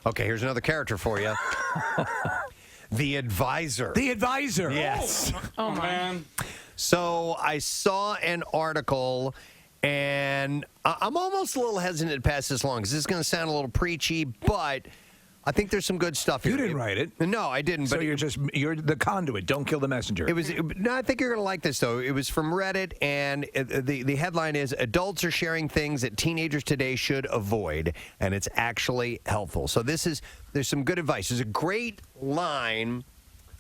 Okay, here's another character for you. The Advisor. The Advisor. Yes. Oh, man. So I saw an article, and I'm almost a little hesitant to pass this along because this is going to sound a little preachy, but I think there's some good stuff here. You didn't write it. No, I didn't. So but you're the conduit. Don't kill the messenger. No, I think you're going to like this, though. It was from Reddit, and the headline is, Adults are sharing things that teenagers today should avoid, and it's actually helpful. So there's some good advice. There's a great line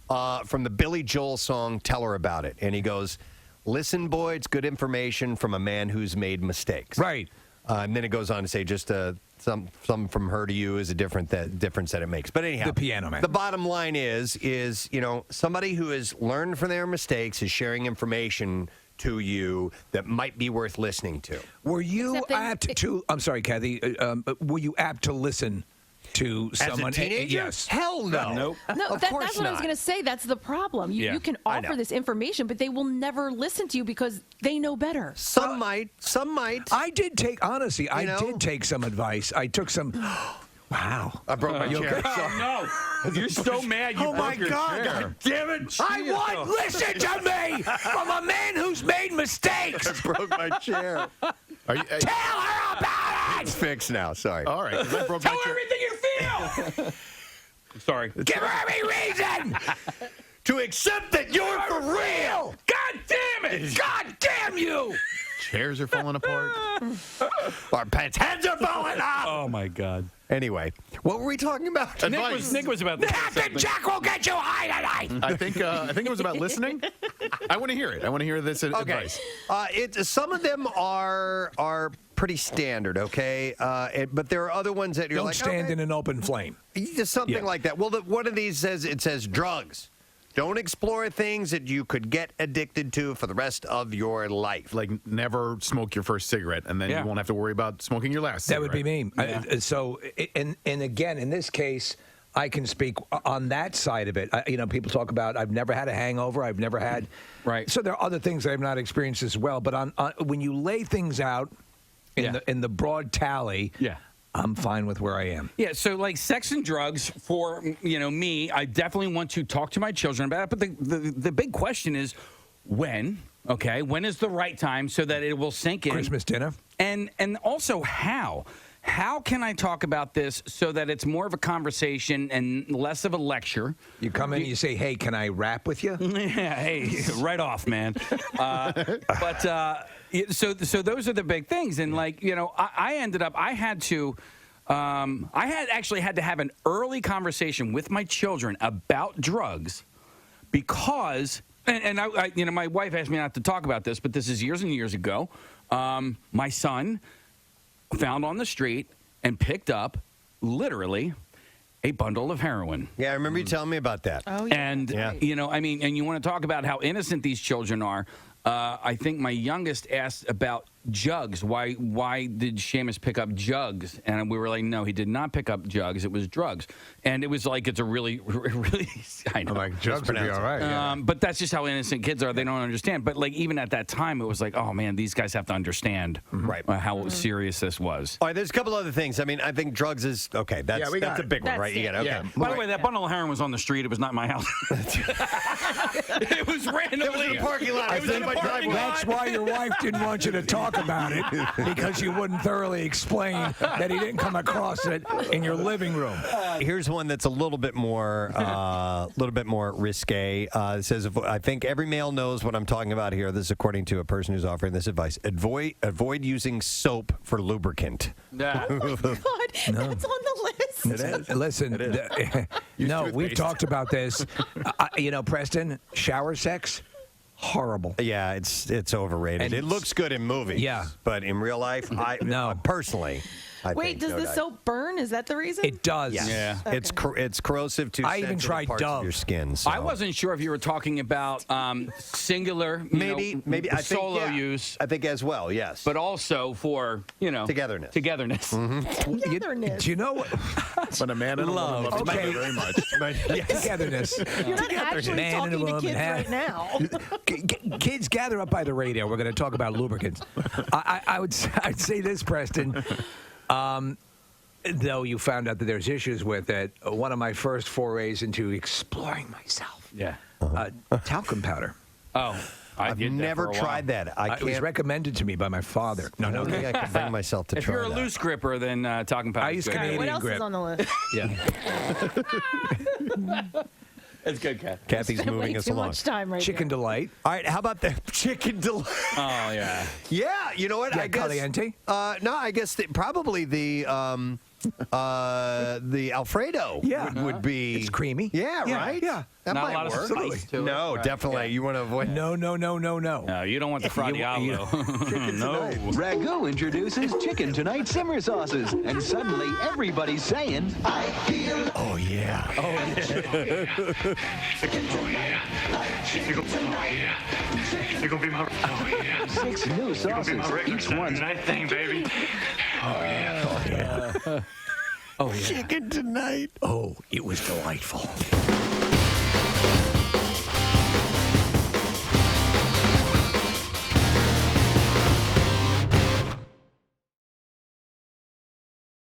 from the Billy Joel song, Tell Her About It. And he goes, listen, boy, it's good information from a man who's made mistakes. Right. And then it goes on to say just some from her to you is a difference that it makes. But anyhow, the piano man. The bottom line is somebody who has learned from their mistakes is sharing information to you that might be worth listening to. Were you apt to? I'm sorry, Kathy. Were you apt to listen to someone? As a teenager? Yes. Hell no. Nope. No, Of that's course what I was not. going to say. That's the problem. You can I offer know. this information, but they will never listen to you because they know better. Some might. I did take some advice. I took some. Wow. I broke my chair. Oh, no. You're so mad you broke your chair. God damn it. I want listen to me from a man who's made mistakes. I broke my chair. Are you, Tell her about It's it. fixed now. Sorry. all right. 'cause I broke Tell my her chair. everything you feel. Sorry. Give her every reason. To accept that you're for real. God damn it. God damn you. Chairs are falling apart. Our pants' heads are falling off. Oh, my God. Anyway, what were we talking about? Advice. Nick was about to say Captain something. Jack will get you high tonight. I think it was about listening. I want to hear it. I want to hear this advice. Some of them are pretty standard, okay? But there are other ones that you're Don't like, stand okay, in an open flame. just something like that. Well, one of these says drugs. Don't explore things that you could get addicted to for the rest of your life. Like never smoke your first cigarette, and then you won't have to worry about smoking your last. That would be me. Yeah. And again, in this case, I can speak on that side of it. People talk about I've never had a hangover. I've never had. Right. So there are other things I've not experienced as well. But on when you lay things out in the broad tally, I'm fine with where I am. Yeah, so like sex and drugs for me, I definitely want to talk to my children about it. But the big question is when? Okay, when is the right time so that it will sink in? Christmas dinner. And also how? How can I talk about this so that it's more of a conversation and less of a lecture? You come in and you say, "Hey, can I rap with you?" Yeah, hey, right off, man. So those are the big things, and I ended up. I had actually had to have an early conversation with my children about drugs because, and I my wife asked me not to talk about this, but this is years and years ago. My son found on the street and picked up literally a bundle of heroin. Yeah, I remember you telling me about that. Oh, yeah. And, and you want to talk about how innocent these children are. I think my youngest asked about jugs. Why did Seamus pick up jugs? And we were like, no, he did not pick up jugs. It was drugs. And it was like, it's a really, really, I know. I'm like, jugs would be all right. Yeah. But that's just how innocent kids are. They don't understand. But like even at that time, it was like, oh man, these guys have to understand how serious this was. All right, there's a couple other things. I mean, I think drugs is okay. That's a big one, right? You get okay. Yeah. By the way, that bundle of heroin was on the street. It was not in my house. It was randomly. It was in the parking lot. It was in the parking lot. That's why your wife didn't want you to talk about it, because you wouldn't thoroughly explain that he didn't come across it in your living room. Here's one that's a little bit more risque. It says, I think every male knows what I'm talking about here. This is according to a person who's offering this advice. Avoid using soap for lubricant. God, that's on the list. It is. Listen, no, we've talked about this. Preston, shower sex, horrible. Yeah, it's overrated. And it looks good in movies. Yeah. But in real life, personally, I Wait, think does no the diet. soap burn? Is that the reason? It does. Yes. Yeah. Okay. It's corrosive to I even sensitive tried parts Dove. of your skin. So. I wasn't sure if you were talking about singular, Maybe I think, solo yeah. use, I think as well, yes. but also for Togetherness. Togetherness. Togetherness. Do you know what? But a man and a woman love each Okay. other very much. Togetherness. You're not actually Man and a talking to woman kids have- right now. Kids, gather up by the radio. We're going to talk about lubricants. I'd say this, Preston. though you found out that there's issues with it, one of my first forays into exploring myself. Yeah. Talcum powder. Oh, I've never tried that. It was recommended to me by my father. I don't think I can bring myself to If try you're a that. loose gripper, then talcum powder. I use good. Canadian What else grip. is on the list? Yeah. It's good, Kat. Kathy's Way moving us too along. much time right Chicken delight. All right, how about the chicken delight? Oh yeah. Yeah, you know what? Yeah, I guess caliente? no, I guess probably the Alfredo would be. It's creamy. Yeah, Yeah, right. yeah. that Not might a lot work. of spice to it. No, Right. definitely. Yeah. You want to avoid. No. No, you don't want the Fra Diavolo. No. Ragu introduces Chicken Tonight Simmer Sauces, and suddenly everybody's saying, Oh yeah. You're gonna be my. Oh yeah. 6 new sauces, Regular each one Saturday night thing, baby. Chicken tonight. Oh, it was delightful.